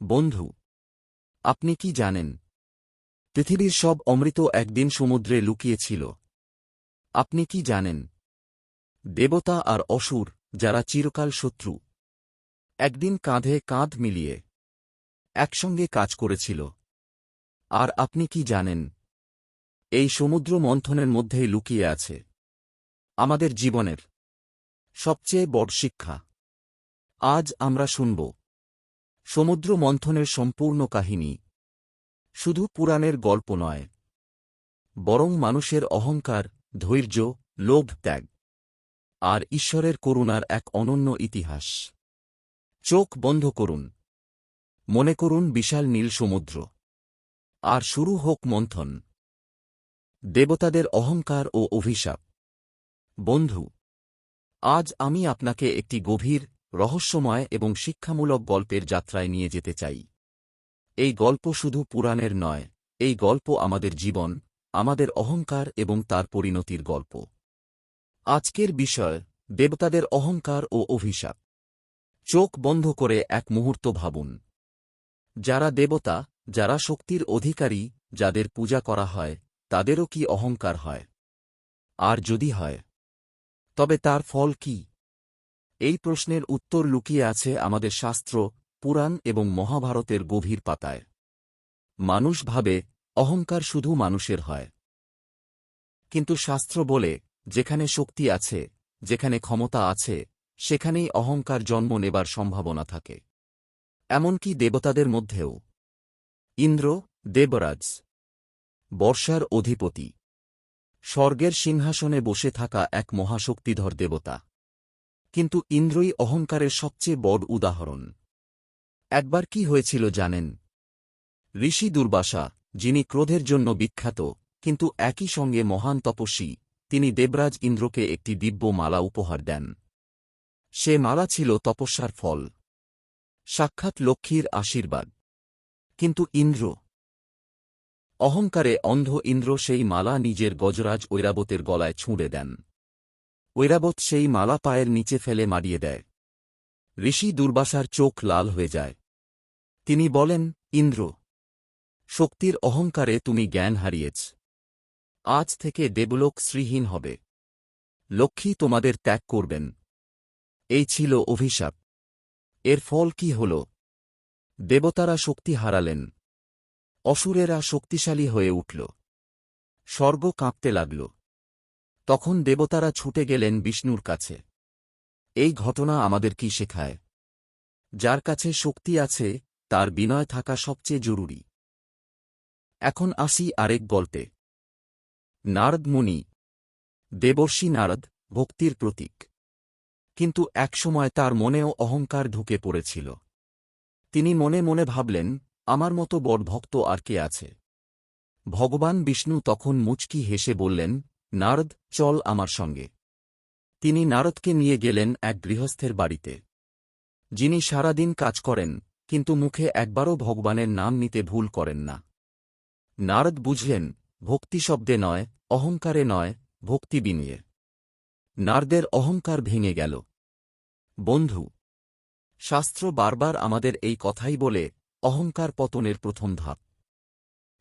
বন্ধু, আপনি কি জানেন পৃথিবীর সব অমৃত একদিন সমুদ্রে লুকিয়েছিল? আপনি কি জানেন দেবতা আর অসুর, যারা চিরকাল শত্রু, একদিন কাঁধে কাঁধ মিলিয়ে একসঙ্গে কাজ করেছিল? আর আপনি কি জানেন এই সমুদ্র মন্থনের মধ্যেই লুকিয়ে আছে আমাদের জীবনের সবচেয়ে বড় শিক্ষা? আজ আমরা শুনব সমুদ্র মন্থনের সম্পূর্ণ কাহিনী। শুধু পুরাণের গল্প নয়, বরং মানুষের অহংকার, ধৈর্য, লোভ, ত্যাগ আর ঈশ্বরের করুণার এক অনন্য ইতিহাস। চোখ বন্ধ করুন, মনে করুন বিশাল নীল সমুদ্র, আর শুরু হোক মন্থন। দেবতাদের অহংকার ও অভিশাপ। বন্ধু, আজ আমি আপনাকে একটি গভীর, রহস্যময় এবং শিক্ষামূলক গল্পের যাত্রায় নিয়ে যেতে চাই। এই গল্প শুধু পুরাণের নয়, এই গল্প আমাদের জীবন, আমাদের অহংকার এবং তার পরিণতির গল্প। আজকের বিষয় দেবতাদের অহংকার ও অভিশাপ। চোখ বন্ধ করে এক মুহূর্ত ভাবুন। যারা দেবতা, যারা শক্তির অধিকারী, যাদের পূজা করা হয়, তাদেরও কি অহংকার হয়? আর যদি হয়, তবে তার ফল কি? এই প্রশ্নের উত্তর লুকিয়ে আছে আমাদের শাস্ত্র, পুরাণ এবং মহাভারতের গভীর পাতায়। মানুষ ভাবে অহংকার শুধু মানুষের হয়, কিন্তু শাস্ত্র বলে, যেখানে শক্তি আছে, যেখানে ক্ষমতা আছে, সেখানেই অহংকার জন্ম নেবার সম্ভাবনা থাকে। এমনকি দেবতাদের মধ্যেও। ইন্দ্র, দেবরাজ, বর্ষার অধিপতি, স্বর্গের সিংহাসনে বসে থাকা এক মহাশক্তিধর দেবতা। কিন্তু ইন্দ্রই অহংকারের সবচেয়ে বড় উদাহরণ। একবার কি হয়েছিল জানেন? ঋষি দুর্বাসা, যিনি ক্রোধের জন্য বিখ্যাত কিন্তু একই সঙ্গে মহান তপস্বী, তিনি দেবরাজ ইন্দ্রকে একটি দিব্য মালা উপহার দেন। সে মালা ছিল তপস্যার ফল, সাক্ষাৎ লক্ষ্মীর আশীর্বাদ। কিন্তু ইন্দ্র, অহংকারে অন্ধ ইন্দ্র, সেই মালা নিজের গজরাজ ঐরাবতের গলায় ছুঁড়ে দেন। ঐরাবত সেই মালা পায়ের নিচে ফেলে মারিয়ে দেয়। ঋষি দুর্বাসার চোখ লাল হয়ে যায়। তিনি বলেন, ইন্দ্র, শক্তির অহংকারে তুমি জ্ঞান হারিয়েছ। আজ থেকে দেবলোক শ্রীহীন হবে। লক্ষ্মী তোমাদের ত্যাগ করবেন। এই ছিল অভিশাপ। এর ফল কি হল? দেবতারা শক্তি হারালেন, অসুরেরা শক্তিশালী হয়ে উঠল, স্বর্গ কাঁপতে লাগল। তখন দেবতারা ছুটে গেলেন বিষ্ণুর কাছে। এই ঘটনা আমাদের কি শেখায়? যার কাছে শক্তি আছে, তার বিনয় থাকা সবচেয়ে জরুরি। এখন আসি আরেক গল্পে। নারদ মুনি। দেবর্ষি নারদ ভক্তির প্রতীক, কিন্তু একসময় তার মনেও অহংকার ঢুকে পড়েছিল। তিনি মনে মনে ভাবলেন, আমার মতো বড় ভক্ত আর কে আছে? ভগবান বিষ্ণু তখন মুচকি হেসে বললেন, নারদ, চল আমার সঙ্গে। তিনি নারদকে নিয়ে গেলেন এক গৃহস্থের বাড়িতে, যিনি সারাদিন কাজ করেন, কিন্তু মুখে একবারও ভগবানের নাম নিতে ভুল করেন না। নারদ বুঝলেন, ভক্তি শব্দে নয়, অহংকারে নয়, ভক্তি বিনয়ে। নারদের অহংকার ভেঙে গেল। বন্ধু, শাস্ত্র বারবার আমাদের এই কথাই বলে, অহংকার পতনের প্রথম ধাপ।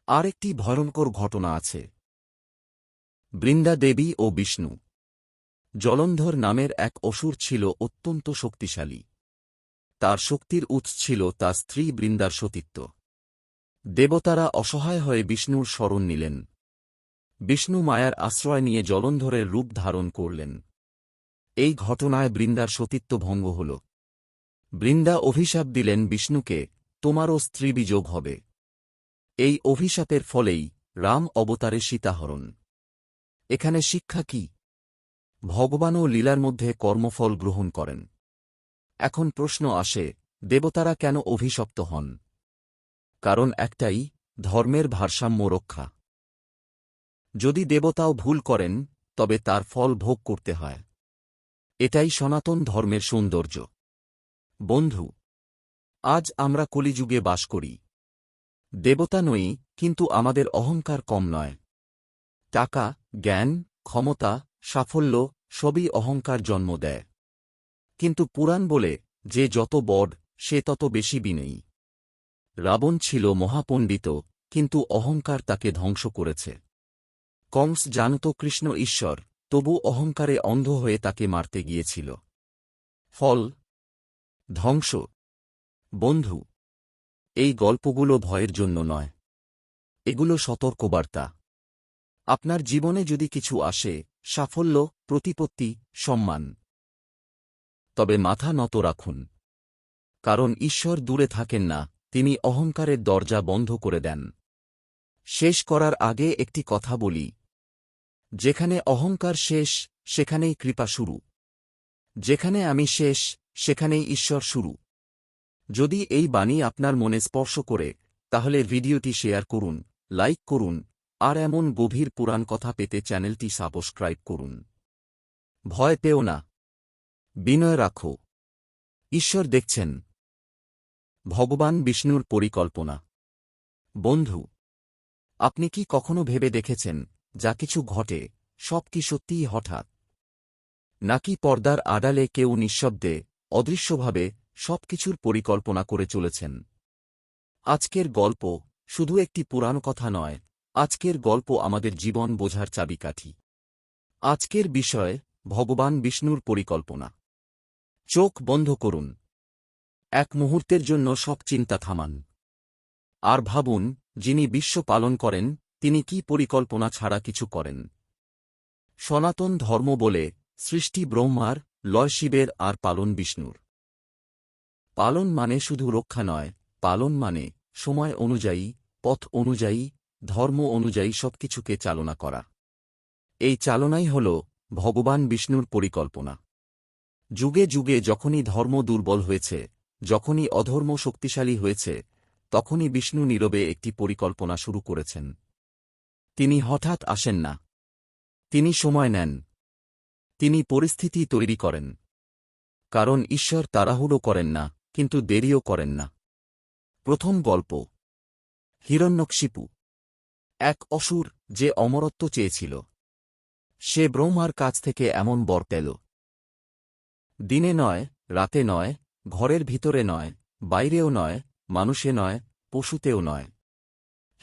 আর একটি ভয়ঙ্কর ঘটনা আছে। বৃন্দা দেবী ও বিষ্ণু। জলন্ধর নামের এক অসুর ছিল অত্যন্ত শক্তিশালী। তার শক্তির উৎস ছিল তার স্ত্রী বৃন্দার সতীত্ব। দেবতারা অসহায় হয়ে বিষ্ণুর শরণ নিলেন। বিষ্ণু মায়ার আশ্রয় নিয়ে জলন্ধরের রূপ ধারণ করলেন। এই ঘটনায় বৃন্দার সতীত্ব ভঙ্গ হল। বৃন্দা অভিশাপ দিলেন বিষ্ণুকে, তোমারও স্ত্রী বিযোগ হবে। এই অভিশাপের ফলেই রাম অবতারে সীতাহরণ। এখানে শিক্ষা কি? ভগবানও লীলার মধ্যে কর্মফল গ্রহণ করেন। এখন প্রশ্ন আসে, দেবতারা কেন অভিশপ্ত হন? কারণ একটাই, ধর্মের ভারসাম্য রক্ষা। যদি দেবতাও ভুল করেন, তবে তার ফল ভোগ করতে হয়। এটাই সনাতন ধর্মের সৌন্দর্য। বন্ধু, আজ আমরা কলিযুগে বাস করি। দেবতা নই, কিন্তু আমাদের অহংকার কম নয়। টাকা, জ্ঞান, ক্ষমতা, সাফল্য সবই অহংকার জন্ম দেয়। কিন্তু পুরাণ বলে, যে যত বড়, সে তত বেশি বিনয়ী। রাবণ ছিল মহাপণ্ডিত, কিন্তু অহংকার তাকে ধ্বংস করেছে। কংস জানত কৃষ্ণ ঈশ্বর, তবু অহংকারে অন্ধ হয়ে তাকে মারতে গিয়েছিল। ফল ধ্বংস। বন্ধু, এই গল্পগুলো ভয়ের জন্য নয়, এগুলো সতর্কবার্তা। আপনার জীবনে যদি কিছু আসে, সাফল্য, প্রতিপত্তি, সম্মান, তবে মাথা নত রাখুন। কারণ ঈশ্বর দূরে থাকেন না, তিনি অহংকারের দরজা বন্ধ করে দেন। শেষ করার আগে একটি কথা বলি, যেখানে অহংকার শেষ, সেখানেই কৃপা শুরু। যেখানে আমি শেষ, সেখানেই ঈশ্বর শুরু। যদি এই বাণী আপনার মনে স্পর্শ করে, তাহলে ভিডিওটি শেয়ার করুন, লাইক করুন, আর এমন গভীর পুরাণ কথা পেতে চ্যানেলটি সাবস্ক্রাইব করুন। ভয় পেও না, বিনয় রাখো, ঈশ্বর দেখছেন। ভগবান বিষ্ণুর পরিকল্পনা। বন্ধু, আপনি কি কখনো ভেবে দেখেছেন, যা কিছু ঘটে, সব কি সত্যিই হঠাৎ? নাকি পর্দার আড়ালে কেউ নিঃশব্দে, অদৃশ্যভাবে সবকিছুর পরিকল্পনা করে চলেছেন? আজকের গল্প শুধু একটি পুরাণ কথা নয়, আজকের গল্প আমাদের জীবন বোঝার চাবিকাঠি। আজকের বিষয় ভগবান বিষ্ণুর পরিকল্পনা। চোখ বন্ধ করুন, এক মুহূর্তের জন্য সব চিন্তা থামান, আর ভাবুন, যিনি বিশ্ব পালন করেন, তিনি কি পরিকল্পনা ছাড়া কিছু করেন। সনাতন ধর্ম বলে, সৃষ্টি ব্রহ্মার, লয় শিবের আর পালন বিষ্ণুর। পালন মানে শুধু রক্ষা নয়, পালন মানে সময় অনুযায়ী, পথ অনুযায়ী, ধর্ম অনুযায়ী সবকিছুকে চালনা করা। এই চালনাই হল ভগবান বিষ্ণুর পরিকল্পনা। যুগে যুগে যখনই ধর্ম দুর্বল হয়েছে, যখনই অধর্ম শক্তিশালী হয়েছে, তখনই বিষ্ণু নীরবে একটি পরিকল্পনা শুরু করেছেন। তিনি হঠাৎ আসেন না, তিনি সময় নেন, তিনি পরিস্থিতি তৈরি করেন। কারণ ঈশ্বর তাড়াহুড়ো করেন না, কিন্তু দেরিও করেন না। প্রথম গল্প, হিরণ্যকশিপু। এক অসুর, যে অমরত্ব চেয়েছিল। সে ব্রহ্মার কাছ থেকে এমন বর পেল। দিনে নয়, রাতে নয়, ঘরের ভিতরে নয়, বাইরেও নয়, মানুষে নয়, পশুতেও নয়।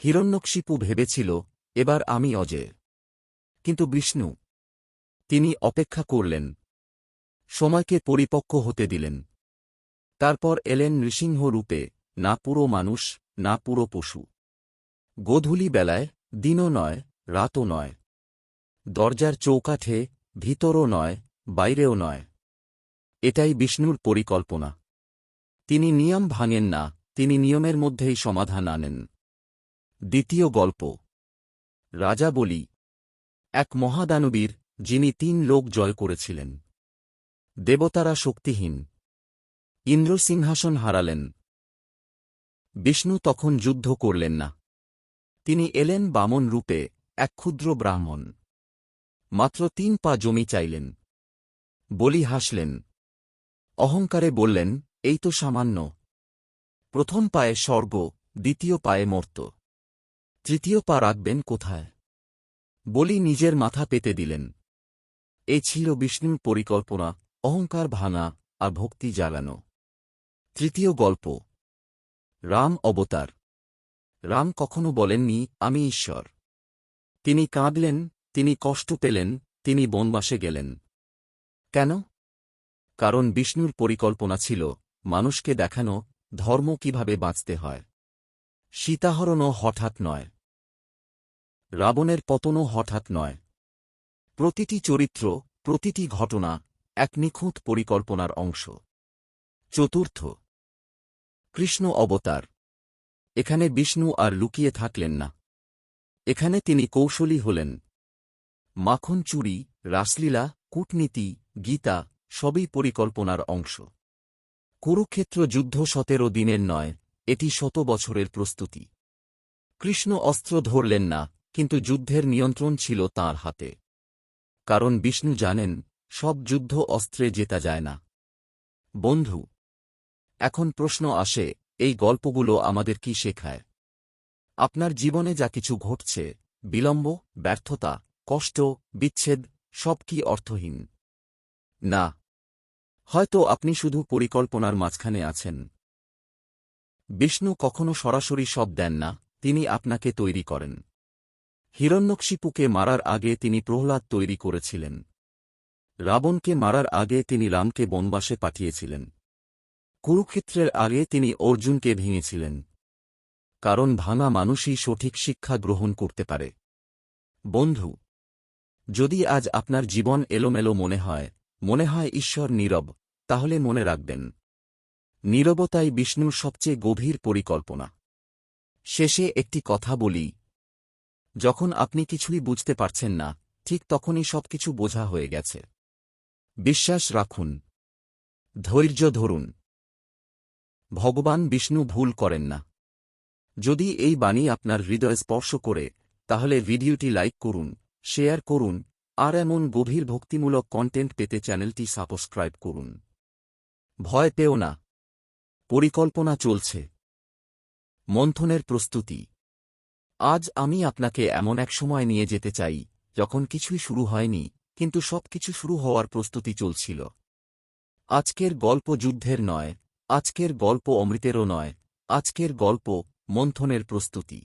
হিরণ্যকশিপু ভেবেছিল, এবার আমি অজেয়। কিন্তু বিষ্ণু, তিনি অপেক্ষা করলেন, সময়কে পরিপক্ব হতে দিলেন। তারপর এলেন নৃসিংহ রূপে, না পুরো মানুষ, না পুরো পশু। গোধূলি বেলায়, দিনও নয়, রাতও নয়। দরজার চৌকাঠে, ভিতরও নয়, বাইরেও নয়। এটাই বিষ্ণুর পরিকল্পনা। তিনি নিয়ম ভাঙেন না, তিনি নিয়মের মধ্যেই সমাধান আনেন। দ্বিতীয় গল্প, রাজা বলি। এক মহাদানবীর, যিনি 3 লোক জয় করেছিলেন। দেবতারা শক্তিহীন। ইন্দ্র সিংহাসন হারালেন। বিষ্ণু তখন যুদ্ধ করলেন না। তিনি এলেন বামন রূপে, এক ক্ষুদ্র ব্রাহ্মণ। মাত্র 3 পা জমি চাইলেন। বলি হাসলেন। অহংকারে বললেন, এই তো সামান্য। প্রথম পায়ে স্বর্গ, দ্বিতীয় পায়ে মর্ত। তৃতীয় পা রাখবেন কোথায়? বলি নিজের মাথা পেতে দিলেন। এ ছিল বিষ্ণুর পরিকল্পনা, অহংকার ভাঙা আর ভক্তি জাগানো। তৃতীয় গল্প, রাম অবতার। রাম কখনো বলেননি, আমি ঈশ্বর। তিনি কাঁদলেন, তিনি কষ্ট পেলেন, তিনি বনবাসে গেলেন। কেন? কারণ বিষ্ণুর পরিকল্পনা ছিল, মানুষকে দেখানো, ধর্ম কিভাবে বাঁচতে হয়। সীতাহরণও হঠাৎ নয়। রাবণের পতনও হঠাৎ নয়। প্রতিটি চরিত্র, প্রতিটি ঘটনা, এক নিখুঁত পরিকল্পনার অংশ। চতুর্থ, কৃষ্ণ অবতার। এখানে বিষ্ণু আর লুকিয়ে থাকলেন না। এখানে তিনি কৌশলী হলেন। মাখন চুরি, রাসলীলা, কূটনীতি, গীতা, সবই পরিকল্পনার অংশ। কুরুক্ষেত্র যুদ্ধ 17 দিনের নয়, এটি 100 বছরের প্রস্তুতি। কৃষ্ণ অস্ত্র ধরলেন না, কিন্তু যুদ্ধের নিয়ন্ত্রণ ছিল তাঁর হাতে। কারণ বিষ্ণু জানেন, সব যুদ্ধ অস্ত্রে জেতা যায় না। বন্ধু, এখন প্রশ্ন আসে, এই গল্পগুলো আমাদের কি শেখায়? আপনার জীবনে যা কিছু ঘটছে, বিলম্ব, ব্যর্থতা, কষ্ট, বিচ্ছেদ, সব কি অর্থহীন? না। হয়তো আপনি শুধু পরিকল্পনার মাঝখানে আছেন। বিষ্ণু কখনো সরাসরি সব দেন না, তিনি আপনাকে তৈরি করেন। হিরণ্যকশিপুকে মারার আগে তিনি প্রহ্লাদ তৈরি করেছিলেন। রাবণকে মারার আগে তিনি রামকে বনবাসে পাঠিয়েছিলেন। কুরুক্ষেত্রের আগে তিনি অর্জুনকে ভেঙেছিলেন। কারণ ভাঙা মানুষই সঠিক শিক্ষা গ্রহণ করতে পারে। বন্ধু, যদি আজ আপনার জীবন এলোমেলো মনে হয় ঈশ্বর নীরব, তাহলে মনে রাখবেন, নীরবতাই বিষ্ণুর সবচেয়ে গভীর পরিকল্পনা। শেষে একটি কথা বলি, যখন আপনি কিছুই বুঝতে পারছেন না, ঠিক তখনই সবকিছু বোঝা হয়ে গেছে। বিশ্বাস রাখুন, ধৈর্য ধরুন। ভগবান বিষ্ণু ভুল করেন না। যদি এই বাণী আপনার হৃদয় স্পর্শ করে, তাহলে ভিডিওটি লাইক করুন, শেয়ার করুন, আর এমন গভীর ভক্তিমূলক কন্টেন্ট পেতে চ্যানেলটি সাবস্ক্রাইব করুন। ভয় পেও না, পরিকল্পনা চলছে। মন্থনের প্রস্তুতি। আজ আমি আপনাকে এমন এক সময় নিয়ে যেতে চাই, যখন কিছুই শুরু হয়নি, কিন্তু সবকিছু শুরু হওয়ার প্রস্তুতি চলছিল। আজকের গল্প যুদ্ধের নয়, আজকের গল্প অমৃতেরও নয়, আজকের গল্প মন্থনের প্রস্তুতি।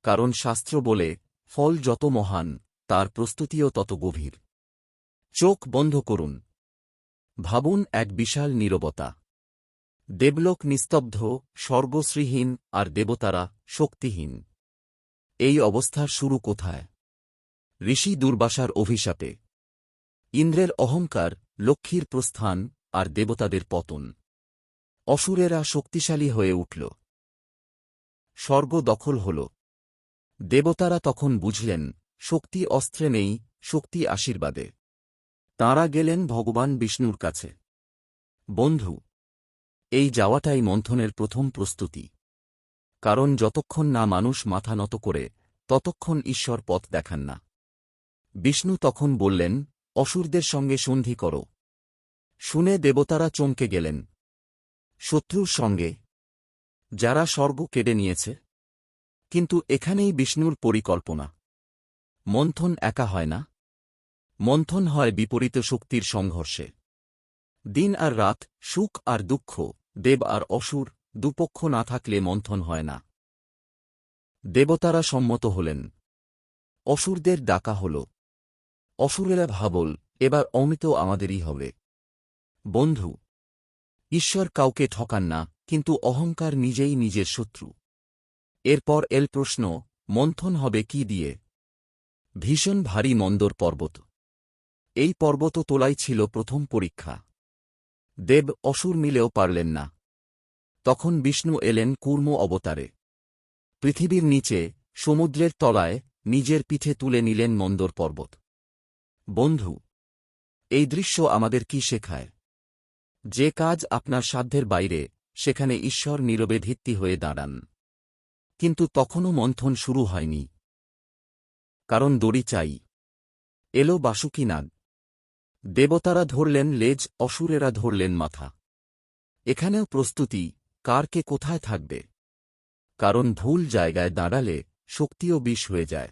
কারণ শাস্ত্র বলে, ফল যত মহান, তার প্রস্তুতিও তত গভীর। চোখ বন্ধ করুন। ভাবুন এক বিশাল নীরবতা। দেবলোক নিস্তব্ধ, স্বর্গ শ্রীহীন, আর দেবতারা শক্তিহীন। এই অবস্থার শুরু কোথায়? ঋষি দুর্বাসার অভিশাপে। ইন্দ্রের অহংকার, লক্ষ্মীর প্রস্থান, আর দেবতাদের পতন। অসুরেরা শক্তিশালী হয়ে উঠল। স্বর্গ দখল হল। দেবতারা তখন বুঝলেন, শক্তি অস্ত্রে নেই, শক্তি আশীর্বাদে। তাঁরা গেলেন ভগবান বিষ্ণুর কাছে। বন্ধু, এই যাওয়াটাই মন্থনের প্রথম প্রস্তুতি। কারণ যতক্ষণ না মানুষ মাথা নত করে, ততক্ষণ ঈশ্বর পথ দেখান না। বিষ্ণু তখন বললেন, অসুরদের সঙ্গে সন্ধি করো। শুনে দেবতারা চমকে গেলেন। শত্রুর সঙ্গে, যারা স্বর্গ কেড়ে নিয়েছে? কিন্তু এখানেই বিষ্ণুর পরিকল্পনা। মন্থন একা হয় না, মন্থন হয় বিপরীত শক্তির সংঘর্ষে। দিন আর রাত, সুখ আর দুঃখ, দেব আর অসুর, দুপক্ষ না থাকলে মন্থন হয় না। দেবতারা সম্মত হলেন। অসুরদের ডাকা হল। অসুরেরা ভাবল, এবার অমৃত আমাদেরই হবে। বন্ধু, ঈশ্বর কাউকে ঠকান না, কিন্তু অহংকার নিজেই নিজের শত্রু। এরপর এল প্রশ্ন, মন্থন হবে কি দিয়ে? ভীষণ ভারী মন্দর পর্বত। এই পর্বত তোলাই ছিল প্রথম পরীক্ষা। দেব অসুর মিলেও পারলেন না। তখন বিষ্ণু এলেন কূর্ম অবতারে। পৃথিবীর নিচে, সমুদ্রের তলায়, নিজের পিঠে তুলে নিলেন মন্দর পর্বত। বন্ধু, এই দৃশ্য আমাদের কি শেখায়? যে কাজ আপনার সাধ্যের বাইরে, সেখানে ঈশ্বর নীরবে ভিত্তি হয়ে দাঁড়ান। কিন্তু তখনও মন্থন শুরু হয়নি। কারণ দড়ি চাই। এলো বাসুকি নাগ। দেবতারা ধরলেন লেজ, অসুরেরা ধরলেন মাথা। এখানেও প্রস্তুতি, কার কে কোথায় থাকবে। কারণ ভুল জায়গায় দাঁড়ালে শক্তিও বিষ হয়ে যায়।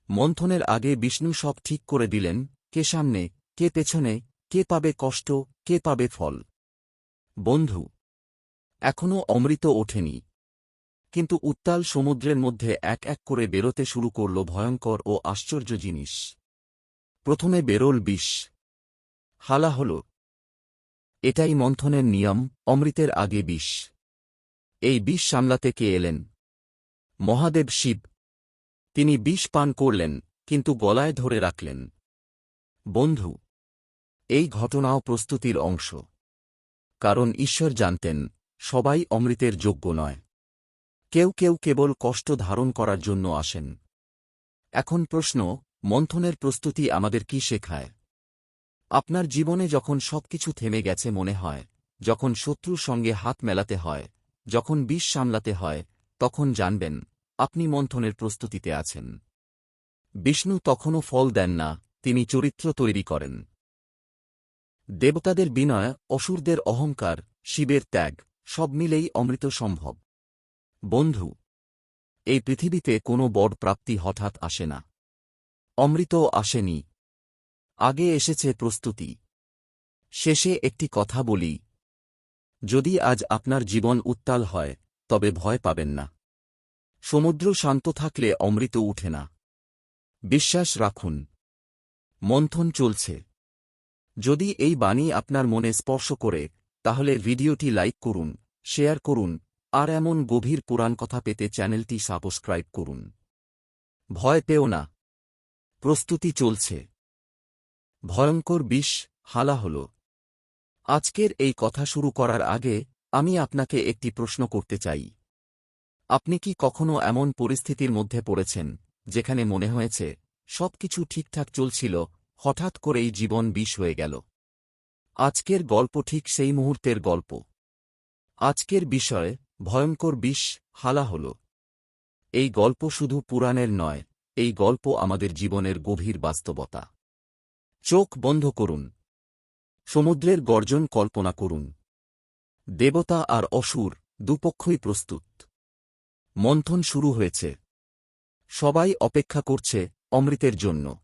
মন্থনের আগে বিষ্ণু সব ঠিক করে দিলেন, কে সামনে, কে পেছনে, কে পাবে কষ্ট, কে পাবে ফল। বন্ধু, এখনও অমৃত ওঠেনি। কিন্তু উত্তাল সমুদ্রের মধ্যে এক এক করে বেরোতে শুরু করল ভয়ঙ্কর ও আশ্চর্য জিনিস। প্রথমে বেরোল বিষ। হালা হল। এটাই মন্থনের নিয়ম, অমৃতের আগে বিষ। এই বিষ সামলাতে কে এলেন? মহাদেব শিব। তিনি বিষ পান করলেন, কিন্তু গলায় ধরে রাখলেন। বন্ধু, এই ঘটনাও প্রস্তুতির অংশ। কারণ ঈশ্বর জানতেন, সবাই অমৃতের যোগ্য নয়। কেউ কেউ কেবল কষ্ট ধারণ করার জন্য আসেন। এখন প্রশ্ন, মন্থনের প্রস্তুতি আমাদের কি শেখায়? আপনার জীবনে যখন সবকিছু থেমে গেছে মনে হয়, যখন শত্রুর সঙ্গে হাত মেলাতে হয়, যখন বিষ সামলাতে হয়, তখন জানবেন, আপনি মন্থনের প্রস্তুতিতে আছেন। বিষ্ণু তখনও ফল দেন না, তিনি চরিত্র তৈরি করেন। দেবতাদের বিনয়, অসুরদের অহংকার, শিবের ত্যাগ, সব মিলেই অমৃত সম্ভব। বন্ধু, এই পৃথিবীতে কোনো বড় প্রাপ্তি হঠাৎ আসে না। অমৃতও আসেনি। আগে এসেছে প্রস্তুতি। শেষে একটি কথা বলি, যদি আজ আপনার জীবন উত্তাল হয় তবে ভয় পাবেন না। সমুদ্র শান্ত থাকলে অমৃত উঠে না। বিশ্বাস রাখুন। মন্থন চলছে। যদি এই বাণী আপনার মনে স্পর্শ করে তাহলে ভিডিওটি লাইক করুন, শেয়ার করুন, আর এমন গভীর পুরাণ কথা পেতে চ্যানেলটি সাবস্ক্রাইব করুন। ভয় পেও না। প্রস্তুতি চলছে। ভয়ঙ্কর বিষ হালা হল। আজকের এই কথা শুরু করার আগে আমি আপনাকে একটি প্রশ্ন করতে চাই। আপনি কি কখনো এমন পরিস্থিতির মধ্যে পড়েছেন যেখানে মনে হয়েছে সবকিছু ঠিকঠাক চলছিল, হঠাৎ করেই জীবন বিষ হয়ে গেল? আজকের গল্প ঠিক সেই মুহূর্তের গল্প। আজকের বিষয় ভয়ঙ্কর বিষ হালা হল। এই গল্প শুধু পুরাণের নয়, এই গল্প আমাদের জীবনের গভীর বাস্তবতা। চোখ বন্ধ করুন। সমুদ্রের গর্জন কল্পনা করুন। দেবতা আর অসুর দুপক্ষই প্রস্তুত। মন্থন শুরু হয়েছে। সবাই অপেক্ষা করছে অমৃতের জন্য।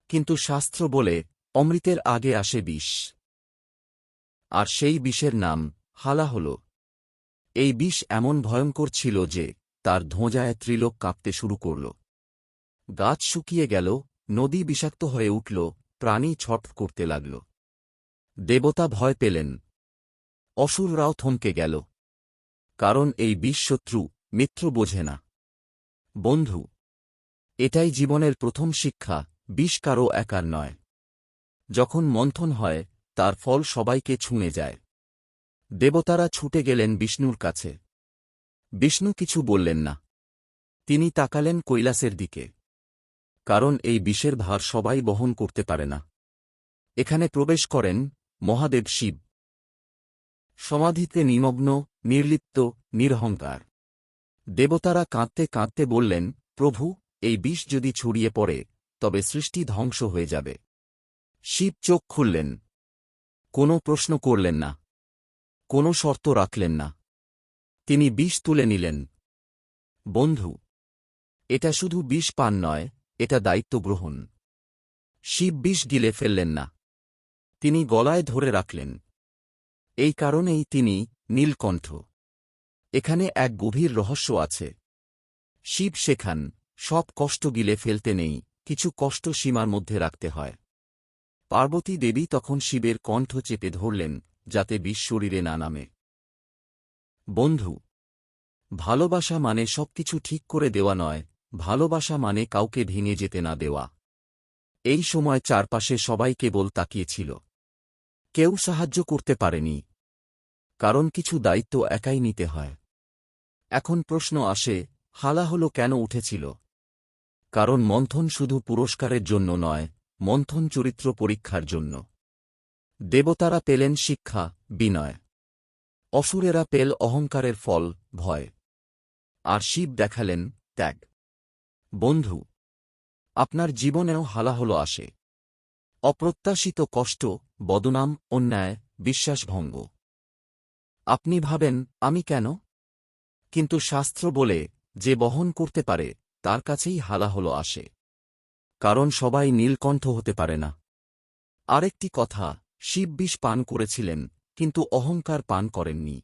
কিন্তু শাস্ত্র বলে অমৃতের আগে আসে বিষ। আর সেই বিষের নাম হালা হল। এই বিষ এমন ভয়ঙ্কর ছিল যে তার ধোঁয়ায় ত্রিলোক কাঁপতে শুরু করল। গাছ শুকিয়ে গেল, নদী বিষাক্ত হয়ে উঠল, প্রাণী ছট করতে লাগল। দেবতা ভয় পেলেন। অসুররাও থমকে গেল। কারণ এই বিষ শত্রু, মিত্র বোঝে না। বন্ধু, এটাই জীবনের প্রথম শিক্ষা, বিষ কারও একার নয়। যখন মন্থন হয় তার ফল সবাইকে ছুঁয়ে যায়। দেবতারা ছুটে গেলেন বিষ্ণুর কাছে। বিষ্ণু কিছু বললেন না। তিনি তাকালেন কৈলাসের দিকে। কারণ এই বিষের ভার সবাই বহন করতে পারে না। এখানে প্রবেশ করেন মহাদেব শিব। সমাধিতে নিমগ্ন, নির্লিপ্ত, নিরহংকার। দেবতারা কাঁদতে কাঁদতে বললেন, প্রভু, এই বিষ যদি ছড়িয়ে পড়ে তবে সৃষ্টি ধ্বংস হয়ে যাবে। শিব চোখ খুললেন। কোনো প্রশ্ন করলেন না। কোনো শর্ত রাখলেন না। তিনি বিষ তুলে নিলেন। বন্ধু, এটা শুধু বিষ পান নয়, এটা দায়িত্ব গ্রহণ। শিব বিষ গিলে ফেললেন না। তিনি গলায় ধরে রাখলেন। এই কারণেই তিনি নীলকণ্ঠ। এখানে এক গভীর রহস্য আছে। শিব শেখান, সব কষ্ট গিলে ফেলতে নেই, কিছু কষ্ট সীমার মধ্যে রাখতে হয়। পার্বতী দেবী তখন শিবের কণ্ঠ চেপে ধরলেন যাতে বিষ শরীরে না নামে। বন্ধু, ভালোবাসা মানে সবকিছু ঠিক করে দেওয়া নয়, ভালোবাসা মানে কাউকে ভেঙে যেতে না দেওয়া। এই সময় চারপাশে সবাই কেবল তাকিয়েছিল। কেউ সাহায্য করতে পারেনি। কারণ কিছু দায়িত্ব একাই নিতে হয়। এখন প্রশ্ন আসে, হালা হল কেন উঠেছিল? কারণ মন্থন শুধু পুরস্কারের জন্য নয়, মন্থন চরিত্র পরীক্ষার জন্য। দেবতারা পেলেন শিক্ষা, বিনয়। অসুরেরা পেল অহংকারের ফল, ভয়। আর শিব দেখালেন ত্যাগ। বন্ধু, আপনার জীবনেও হালাহল আসে। অপ্রত্যাশিত কষ্ট, বদনাম, অন্যায়, বিশ্বাসভঙ্গ। আপনি ভাবেন, আমি কেন? কিন্তু শাস্ত্র বলে, যে বহন করতে পারে তার কাছেই হালাহল আসে। কারণ সবাই নীলকণ্ঠ হতে পারে না। আরেকটি কথা, শিব বিষ পান করেছিলেন কিন্তু অহংকার পান করেননি।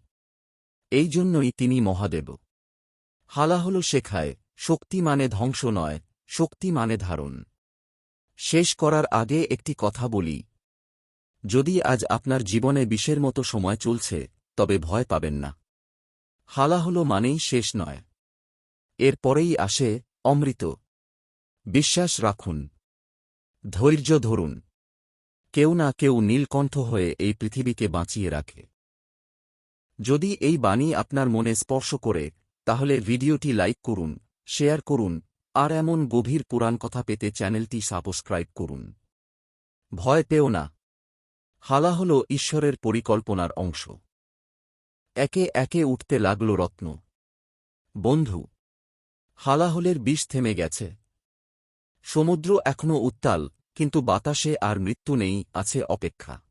এই জন্যই তিনি মহাদেব। হালাহল শেখায়, শক্তি মানে ধ্বংস নয়, শক্তি মানে ধারণ। শেষ করার আগে একটি কথা বলি। যদি আজ আপনার জীবনে বিষের মতো সময় চলছে তবে ভয় পাবেন না। হালাহল মানেই শেষ নয়। এর পরেই আসে অমৃত। বিশ্বাস রাখুন। ধৈর্য ধরুন। কেউ না কেউ নীলকণ্ঠ হয়ে এই পৃথিবীকে বাঁচিয়ে রাখে। যদি এই বাণী আপনার মনে স্পর্শ করে তাহলে ভিডিওটি লাইক করুন, শেয়ার করুন, আর এমন গভীর পুরাণ কথা পেতে চ্যানেলটি সাবস্ক্রাইব করুন। ভয় পেও না। হালা হল ঈশ্বরের পরিকল্পনার অংশ। একে একে উঠতে লাগল রত্ন। বন্ধু, হালাহলের বিষ থেমে গেছে। সমুদ্র এখনও উত্তাল, কিন্তু বাতাসে আর মৃত্যু নেই, আছে অপেক্ষা।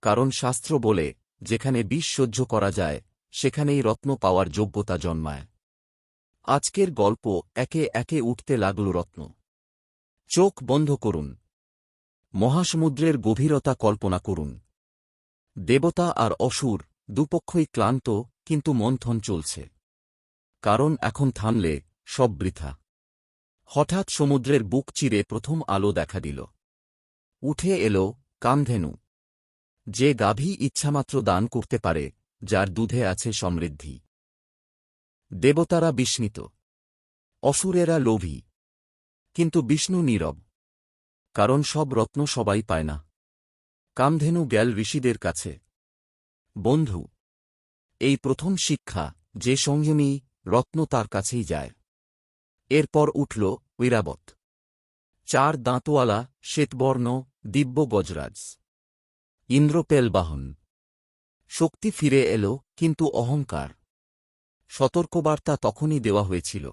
কারণ শাস্ত্র বলে, যেখানে বিষ সহ্য করা যায় সেখানেই রত্ন পাওয়ার যোগ্যতা জন্মায়। আজকের গল্প একে একে উঠতে লাগল রত্ন। চোখ বন্ধ করুন। মহাসমুদ্রের গভীরতা কল্পনা করুন। দেবতা আর অসুর দুপক্ষই ক্লান্ত, কিন্তু মন্থন চলছে। কারণ এখন থামলে সব বৃথা। হঠাৎ সমুদ্রের বুক চিরে প্রথম আলো দেখা দিল। উঠে এল কামধেনু, যে গাভী ইচ্ছামাত্র দান করতে পারে, যার দুধে আছে সমৃদ্ধি। দেবতারা বিস্মিত, অসুরেরা লোভী, কিন্তু বিষ্ণু নীরব। কারণ সব রত্ন সবাই পায় না। কামধেনু গেল ঋষিদের কাছে। বন্ধু, এই প্রথম শিক্ষা, যে সংযমী, রত্ন তার কাছেই যায়। এরপর উঠল ঐরাবত, 4 দাঁতওয়ালা, শ্বেতবর্ণ, দিব্য গজরাজ। ইন্দ্রপেল বাহন। শক্তি ফিরে এল, কিন্তু অহংকার। সতর্কবার্তা তখনই দেওয়া হয়েছিল।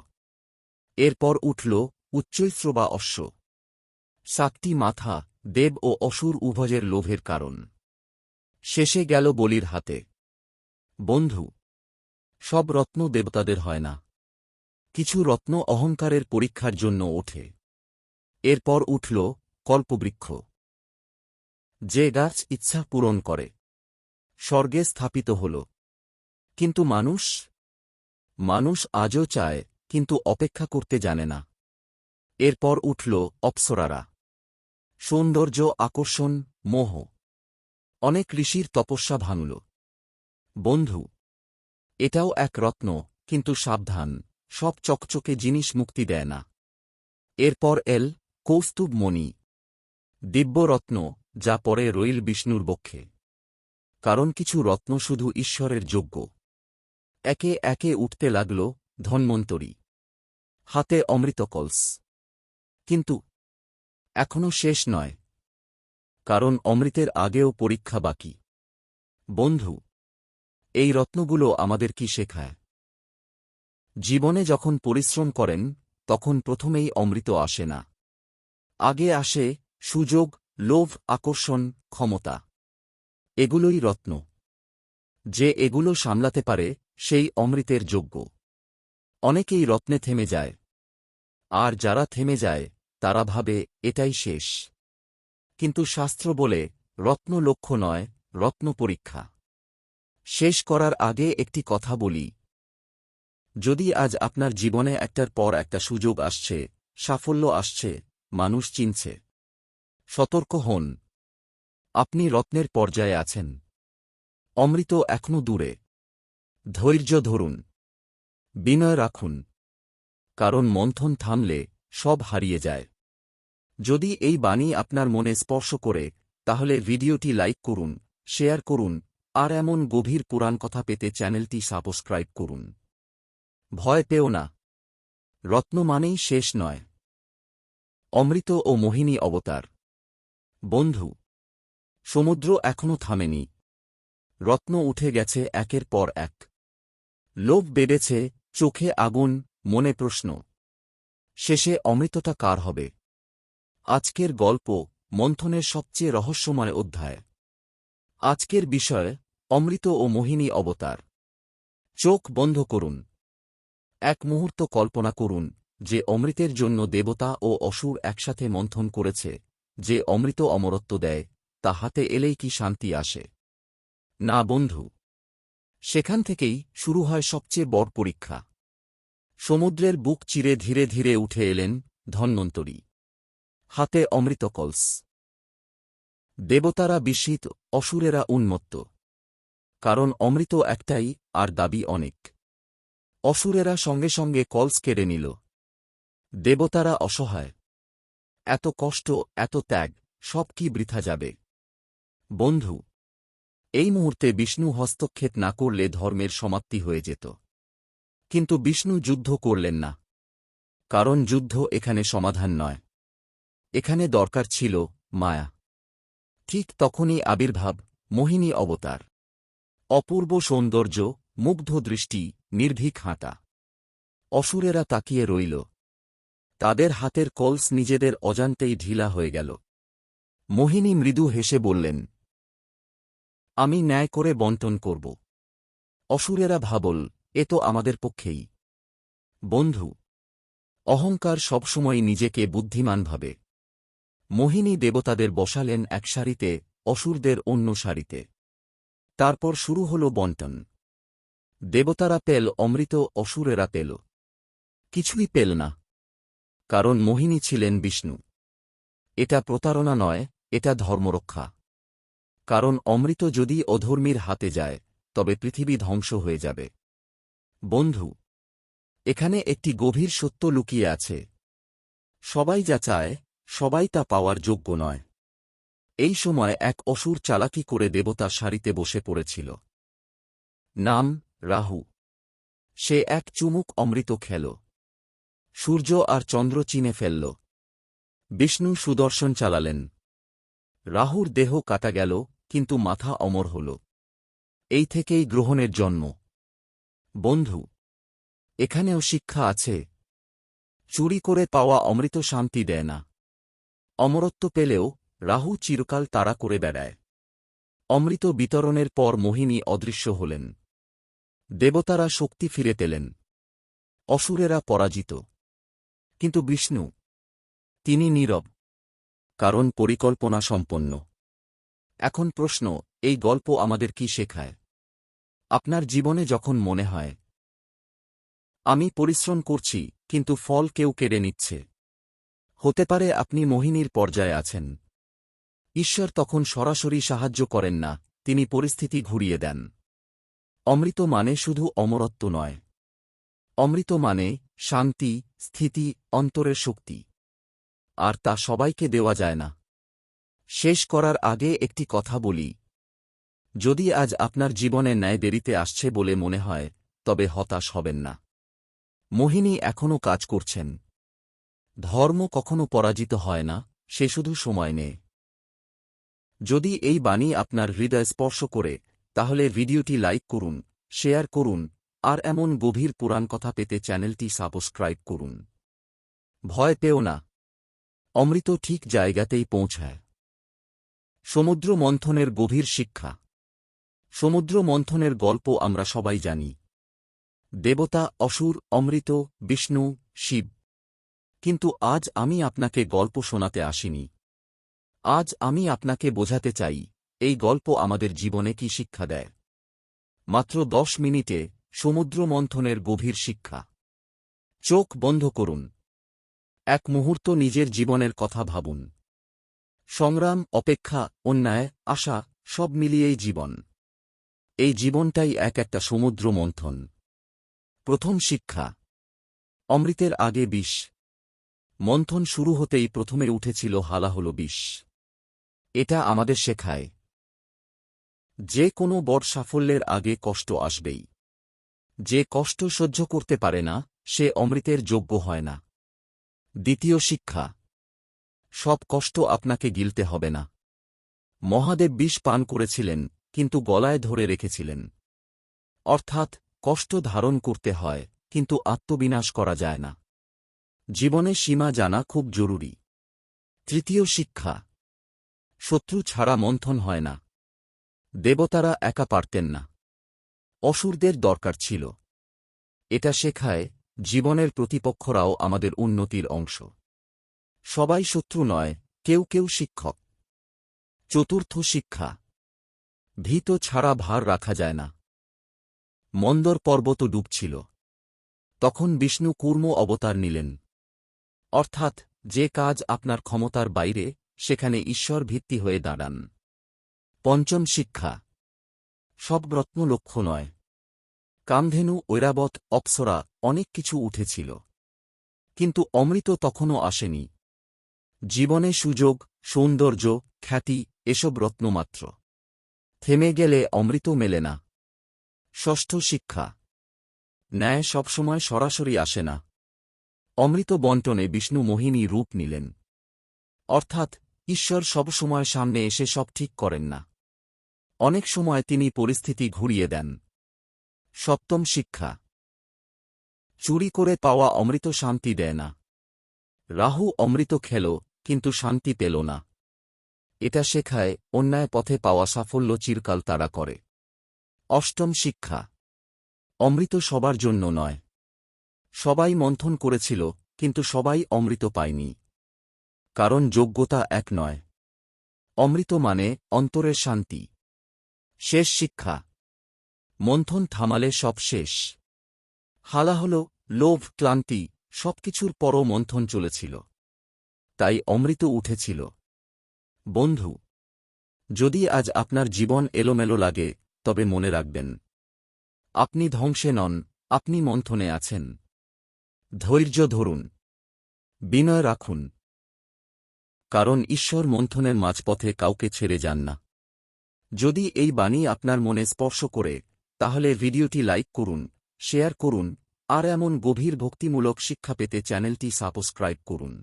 এরপর উঠল উচ্চৈশ্র বা অশ্ব। 7টি মাথা, দেব ও অসুর উভয়ের লোভের কারণ। শেষে গেল বলির হাতে। বন্ধু, সব রত্ন দেবতাদের হয় না। কিছু রত্ন অহংকারের পরীক্ষার জন্য ওঠে। এরপর উঠল কল্পবৃক্ষ, যে গাছ ইচ্ছা পূরণ করে। স্বর্গে স্থাপিত হল। কিন্তু মানুষ আজও চায়, কিন্তু অপেক্ষা করতে জানে না। এরপর উঠল অপ্সরারা। সৌন্দর্য, আকর্ষণ, মোহ। অনেক ঋষির তপস্যা ভাঙল। বন্ধু, এটাও এক রত্ন, কিন্তু সাবধান, সব চকচকে জিনিস মুক্তি দেয় না। এরপর এল কৌস্তুভ মণি, দিব্যরত্ন, যা পরে রইল বিষ্ণুর বক্ষে। কারণ কিছু রত্ন শুধু ঈশ্বরের যোগ্য। একে একে উঠতে লাগল ধন্বন্তরী, হাতে অমৃত কলস। কিন্তু এখনও শেষ নয়, কারণ অমৃতের আগেও পরীক্ষা বাকি। বন্ধু, এই রত্নগুলো আমাদের কি শেখায়? জীবনে যখন পরিশ্রম করেন, তখন প্রথমেই অমৃত আসে না। আগে আসে সুযোগ, লোভ, আকর্ষণ, ক্ষমতা। এগুলোই রত্ন। যে এগুলো সামলাতে পারে, সেই অমৃতের যোগ্য। অনেকেই রত্নে থেমে যায়। আর যারা থেমে যায়, তারা ভাবে এটাই শেষ। কিন্তু শাস্ত্র বলে, রত্ন লক্ষ্য নয়, রত্ন পরীক্ষা। শেষ করার আগে একটি কথা বলি। যদি আজ আপনার জীবনে একটার পর একটা সুযোগ আসছে, সাফল্য আসছে, মানুষ চিনছে, সতর্ক হন। আপনি রত্নের পর্যায়ে আছেন। অমৃত এখনো দূরে। ধৈর্য ধরুন, বিনয় রাখুন। কারণ মন্থন থামলে সব হারিয়ে যায়। যদি এই বাণী আপনার মনে স্পর্শ করে, তাহলে ভিডিওটি লাইক করুন, শেয়ার করুন, আর এমন গভীর পুরাণ কথা পেতে চ্যানেলটি সাবস্ক্রাইব করুন। ভয় পেও না। রত্ন মানেই শেষ নয়। অমৃত ও মোহিনী অবতার। বন্ধু, সমুদ্র এখনো থামেনি। রত্ন উঠে গেছে একের পর এক। লোভ বেড়েছে, চোখে আগুন, মনে প্রশ্ন। শেষে অমৃতটা কার হবে? আজকের গল্প মন্থনের সবচেয়ে রহস্যময় অধ্যায়। আজকের বিষয় অমৃত ও মোহিনী অবতার। চোখ বন্ধ করুন। এক মুহূর্ত কল্পনা করুন যে অমৃতের জন্য দেবতা ও অসুর একসাথে মন্থন করেছে। যে অমৃত অমরত্ব দেয়, তা হাতে এলেই কি শান্তি আসে? না বন্ধু। সেখান থেকেই শুরু হয় সবচেয়ে বড় পরীক্ষা। সমুদ্রের বুক চিরে ধীরে ধীরে উঠে এলেন ধন্বন্তরী, হাতে অমৃত কলস। দেবতারা বিস্মিত, অসুরেরা উন্মত্ত। কারণ অমৃত একটাই, আর দাবি অনেক। অসুরেরা সঙ্গে সঙ্গে কলস কেড়ে নিল। দেবতারা অসহায়। এত কষ্ট, এত ত্যাগ, সব কি বৃথা যাবে? বন্ধু, এই মুহূর্তে বিষ্ণু হস্তক্ষেপ না করলে ধর্মের সমাপ্তি হয়ে যেত। কিন্তু বিষ্ণু যুদ্ধ করলেন না। কারণ যুদ্ধ এখানে সমাধান নয়। এখানে দরকার ছিল মায়া। ঠিক তখনই আবির্ভাব মোহিনী অবতার। অপূর্ব সৌন্দর্য, মুগ্ধ দৃষ্টি, নির্ভীক হাঁটা। অসুরেরা তাকিয়ে রইল। তাদের হাতের কলস নিজেদের অজান্তেই ঢিলা হয়ে গেল। মোহিনী মৃদু হেসে বললেন, আমি ন্যায় করে বন্টন করব। অসুরেরা ভাবল, এ তো আমাদের পক্ষেই। বন্ধু, অহংকার সবসময় নিজেকে বুদ্ধিমান ভাবে। মোহিনী দেবতাদের বসালেন এক সারিতে, অসুরদের অন্য সারিতে। তারপর শুরু হল বন্টন। দেবতারা পেল অমৃত, অসুরেরা পেল কিছুই পেল না। কারণ মোহিনী ছিলেন বিষ্ণু। এটা প্রতারণা নয়, এটা ধর্মরক্ষা। কারণ অমৃত যদি অধর্মীর হাতে যায় তবে পৃথিবী ধ্বংস হয়ে যাবে। বন্ধু, এখানে একটি গভীর সত্য লুকিয়ে আছে। সবাই যা চায়, সবাই তা পাওয়ার যোগ্য নয়। এই সময় এক অসুর চালাকি করে দেবতার সারিতে বসে পড়েছিল। নাম রাহু। সে এক চুমুক অমৃত খেল। সূর্য আর চন্দ্র চিনে ফেলল। বিষ্ণু সুদর্শন চালালেন। রাহুর দেহ কাটা গেল, কিন্তু মাথা অমর হল। এই থেকেই গ্রহণের জন্ম। বন্ধু, এখানেও শিক্ষা আছে। চুরি করে পাওয়া অমৃত শান্তি দেয় না। অমরত্ব পেলেও রাহু চিরকাল তাড়া করে বেড়ায়। অমৃত বিতরণের পর মোহিনী অদৃশ্য হলেন। দেবতারা শক্তি ফিরে পেলেন। অসুরেরা পরাজিত। কিন্তু বিষ্ণু, তিনি নীরব। কারণ পরিকল্পনা সম্পন্ন। এখন প্রশ্ন, এই গল্প আমাদের কি শেখায়? আপনার জীবনে যখন মনে হয় আমি পরিশ্রম করছি কিন্তু ফল কেউ কেড়ে নিচ্ছে, হতে পারে আপনি মোহিনীর পর্যায়ে আছেন। ঈশ্বর তখন সরাসরি সাহায্য করেন না, তিনি পরিস্থিতি ঘুরিয়ে দেন। অমৃত মানে শুধু অমরত্ব নয়। অমৃত মানে শান্তি, স্থিতি, অন্তরের শক্তি। আর তা সবাইকে দেওয়া যায় না। শেষ করার আগে একটি কথা বলি। যদি আজ আপনার জীবনে ন্যায় দেরিতে আসছে বলে মনে হয়, তবে হতাশ হবেন না। মোহিনী এখনও কাজ করছেন। ধর্ম কখনো পরাজিত হয় না, সে শুধু সময় নেয়। যদি এই বাণী আপনার হৃদয় স্পর্শ করে, তাহলে ভিডিওটি লাইক করুন, শেয়ার করুন, আর এমন গভীর পুরাণ কথা পেতে চ্যানেলটি সাবস্ক্রাইব করুন। ভয় পেও না, অমৃত ঠিক জায়গাতেই পৌঁছায়। সমুদ্র মন্থনের গভীর শিক্ষা। সমুদ্র মন্থনের গল্প আমরা সবাই জানি। দেবতা, অসুর, অমৃত, বিষ্ণু, শিব। কিন্তু আজ আমি আপনাকে গল্প শোনাতে আসিনি। আজ আমি আপনাকে বোঝাতে চাই, এই গল্প আমাদের জীবনে কি শিক্ষা দেয়। মাত্র 10 মিনিটে সমুদ্র মন্থনের গভীর শিক্ষা। চোখ বন্ধ করুন। এক মুহূর্ত নিজের জীবনের কথা ভাবুন। সংগ্রাম, অপেক্ষা, অন্যায়, আশা, সব মিলিয়েই জীবন। এই জীবনটাই একটা সমুদ্র মন্থন। প্রথম শিক্ষা। অমৃতের আগে বিষ। মন্থন শুরু হতেই প্রথমে উঠেছিল হালাহল বিষ। এটা আমাদের শেখায়, যে কোনো বড় সাফল্যের আগে কষ্ট আসবেই। যে কষ্ট সহ্য করতে পারে না, সে অমৃতের যোগ্য হয় না। দ্বিতীয় শিক্ষা। সব কষ্ট আপনাকে গিলতে হবে না। মহাদেব বিষ পান করেছিলেন, কিন্তু গলায় ধরে রেখেছিলেন। অর্থাৎ, কষ্ট ধারণ করতে হয়, কিন্তু আত্মবিনাশ করা যায় না। জীবনে সীমা জানা খুব জরুরি। তৃতীয় শিক্ষা। শত্রু ছাড়া মন্থন হয় না। দেবতারা একা পারতেন না। অসুরদের দরকার ছিল। এটা শেখায়, জীবনের প্রতিপক্ষরাও আমাদের উন্নতির অংশ। সবাই শত্রু নয়, কেউ কেউ শিক্ষক। চতুর্থ শিক্ষা। ভীত ছাড়া ভার রাখা যায় না। মন্দর পর্বত ডুবছিল। তখন বিষ্ণু কূর্ম অবতার নিলেন। অর্থাৎ, যে কাজ আপনার ক্ষমতার বাইরে, সেখানে ঈশ্বর ভিত্তি হয়ে দাঁড়ান। পঞ্চম শিক্ষা। সব রত্ন লক্ষ্য নয়। কামধেনু, ঐরাবত, অপ্সরা, অনেক কিছু উঠেছিল। কিন্তু অমৃত তখনও আসেনি। জীবনে সুযোগ, সৌন্দর্য, খ্যাতি, এসব রত্নমাত্র। থেমে গেলে অমৃত মেলে না। ষষ্ঠ শিক্ষা। ন্যায় সবসময় সরাসরি আসে না। অমৃত বন্টনে বিষ্ণু মোহিনী রূপ নিলেন। অর্থাৎ, ঈশ্বর সবসময় সামনে এসে সব ঠিক করেন না। অনেক সময় তিনি পরিস্থিতি ঘুরিয়ে দেন। সপ্তম শিক্ষা। চুরি করে পাওয়া অমৃত শান্তি দেয় না। রাহু অমৃত খেল, কিন্তু শান্তি পেল না। এটা শেখায়, অন্যায় পথে পাওয়া সাফল্য চিরকাল তাড়া করে। অষ্টম শিক্ষা। অমৃত সবার জন্য নয়। সবাই মন্থন করেছিল, কিন্তু সবাই অমৃত পায়নি। কারণ যোগ্যতা এক নয়। অমৃত মানে অন্তরের শান্তি। শেষ শিক্ষা। মন্থন থামালে সব শেষ। হালা হল লোভ, ক্লান্তি, সবকিছুর পরও মন্থন চলেছিল। তাই অমৃত উঠেছিল। বন্ধু, যদি আজ আপনার জীবন এলোমেলো লাগে, তবে মনে রাখবেন, আপনি ধ্বংসে নন, আপনি মন্থনে আছেন। ধৈর্য ধরুন, বিনয় রাখুন, কারণ ঈশ্বর মন্থনের মাঝপথে কাউকে ছেড়ে যান না। যদি এই বাণী আপনার মনে স্পর্শ করে, তাহলে ভিডিওটি লাইক করুন, শেয়ার করুন, আর এমন গভীর ভক্তিমূলক শিক্ষা পেতে চ্যানেলটি সাবস্ক্রাইব করুন।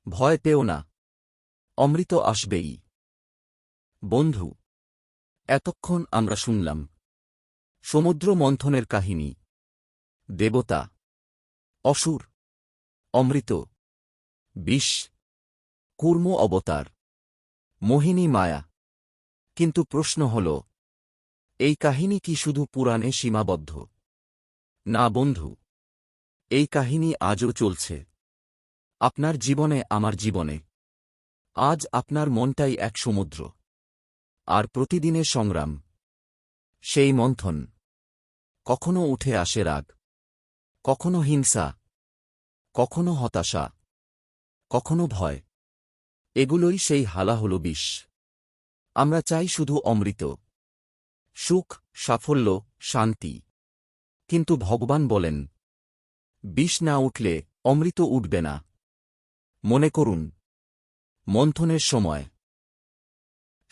ভয় পেও না, অমৃত আসবেই। বন্ধু, এতক্ষণ আমরা শুনলাম সমুদ্র মন্থনের কাহিনী, দেবতা, অসুর, অমৃত, বিষ, কূর্ম অবতার, মোহিনী মায়া। কিন্তু প্রশ্ন হল, এই কাহিনী কি শুধু পুরাণে সীমাবদ্ধ? না বন্ধু, এই কাহিনী আজও চলছে। আপনার জীবনে, আমার জীবনে। আজ আপনার মনটাই এক সমুদ্র, আর প্রতিদিনের সংগ্রাম। সেই মন্থন, কখনো উঠে আসে রাগ, কখনো হিংসা, কখনো হতাশা, কখনো ভয়। এগুলোই সেই হালাহল বিষ। আমরা চাই শুধু অমৃত, সুখ, সাফল্য, শান্তি। কিন্তু ভগবান বলেন, বিষ না উঠলে অমৃত উঠবে না। মনে করুন, মন্থনের সময়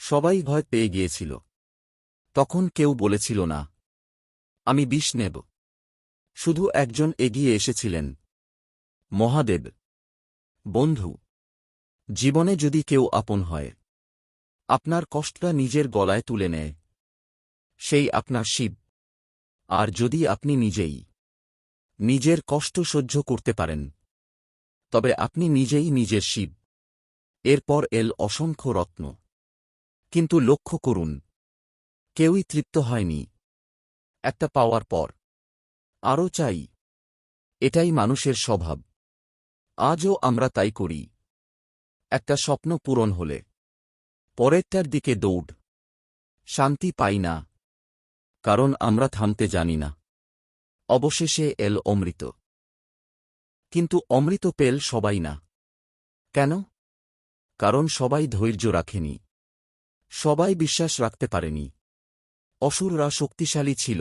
সবাই ভয় পেয়ে গিয়েছিল। তখন কেউ বলেছিল না, আমি বিষ নেব। শুধু একজন এগিয়ে এসেছিলেন, মহাদেব। বন্ধু, জীবনে যদি কেউ আপন হয়, আপনার কষ্টটা নিজের গলায় তুলে নেয়, সেই আপনার শিব। আর যদি আপনি নিজেই নিজের কষ্ট সহ্য করতে পারেন, তবে আপনি নিজেই নিজের শিব। এরপর এল অসংখ্য রত্ন। কিন্তু লক্ষ্য করুন, কেউই তৃপ্ত হয়নি। একটা পাওয়ার পর আরও চাই। এটাই মানুষের স্বভাব। আজও আমরা তাই করি। একটা স্বপ্ন পূরণ হলে পরেরটার দিকে দৌড়। শান্তি পাই না, কারণ আমরা থামতে জানি না। অবশেষে এল অমৃত। কিন্তু অমৃত পেল সবাই না। কেন? কারণ সবাই ধৈর্য রাখেনি, সবাই বিশ্বাস রাখতে পারেনি। অসুররা শক্তিশালী ছিল,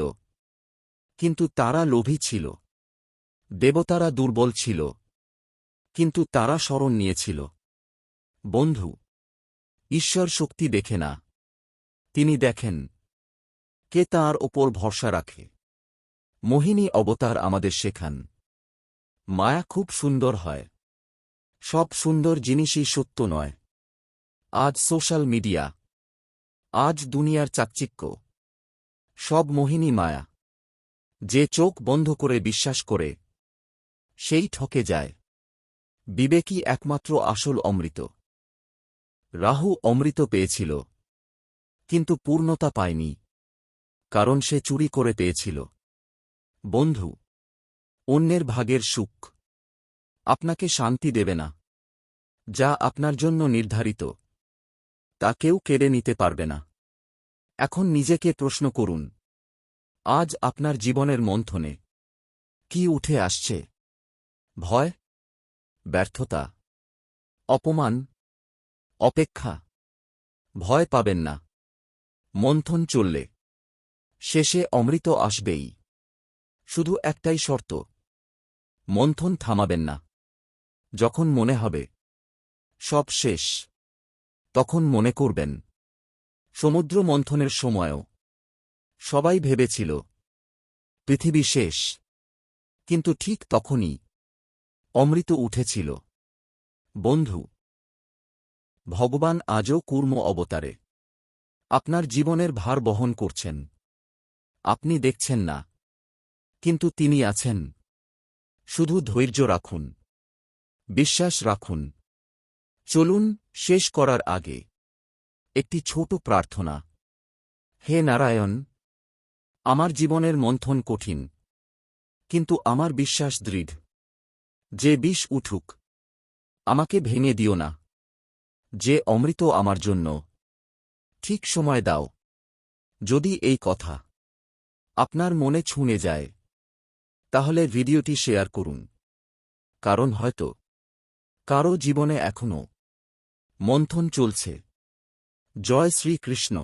কিন্তু তারা লোভী ছিল। দেবতারা দুর্বল ছিল, কিন্তু তারা শরণ নিয়েছিল। বন্ধু, ঈশ্বর শক্তি দেখে না, তিনি দেখেন কে তাঁর ওপর ভরসা রাখে। মোহিনী অবতার আমাদের শেখান, মায়া খুব সুন্দর হয়, সব সুন্দর জিনিসই সত্য নয়। আজ সোশ্যাল মিডিয়া, আজ দুনিয়ার চাকচিক্য, সব মোহিনী মায়া। যে চোখ বন্ধ করে বিশ্বাস করে, সেই ঠকে যায়। বিবেকই একমাত্র আসল অমৃত। রাহু অমৃত পেয়েছিল, কিন্তু পূর্ণতা পায়নি, কারণ সে চুরি করে পেয়েছিল। বন্ধু, অন্যের ভাগের সুখ আপনাকে শান্তি দেবে না। যা আপনার জন্য নির্ধারিত, তা কেউ কেড়ে নিতে পারবে না। এখন নিজেকে প্রশ্ন করুন, আজ আপনার জীবনের মন্থনে কি উঠে আসছে? ভয়, ব্যর্থতা, অপমান, অপেক্ষা? ভয় পাবেন না। মন্থন চললে শেষে অমৃত আসবেই। শুধু একটাই শর্ত, মন্থন থামাবেন না। যখন মনে হবে সব শেষ, তখন মনে করবেন, সমুদ্র মন্থনের সময়ও সবাই ভেবেছিল পৃথিবী শেষ, কিন্তু ঠিক তখনই অমৃত উঠেছিল। বন্ধু, ভগবান আজও কূর্ম অবতারে আপনার জীবনের ভার বহন করছেন। আপনি দেখছেন না, কিন্তু তিনি আছেন। শুধু ধৈর্য রাখুন, বিশ্বাস রাখুন। চলুন, শেষ করার আগে একটি ছোট প্রার্থনা। হে নারায়ণ, আমার জীবনের মন্থন কঠিন, কিন্তু আমার বিশ্বাস দৃঢ়। যে বিষ উঠুক, আমাকে ভেঙে দিও না। যে অমৃত আমার জন্য, ঠিক সময় দাও। যদি এই কথা আপনার মনে ছুঁয়ে যায় তাহলে ভিডিওটি শেয়ার করুন, কারণ হয়তো কারো জীবনে এখনও মন্থন চলছে। জয় শ্রীকৃষ্ণ।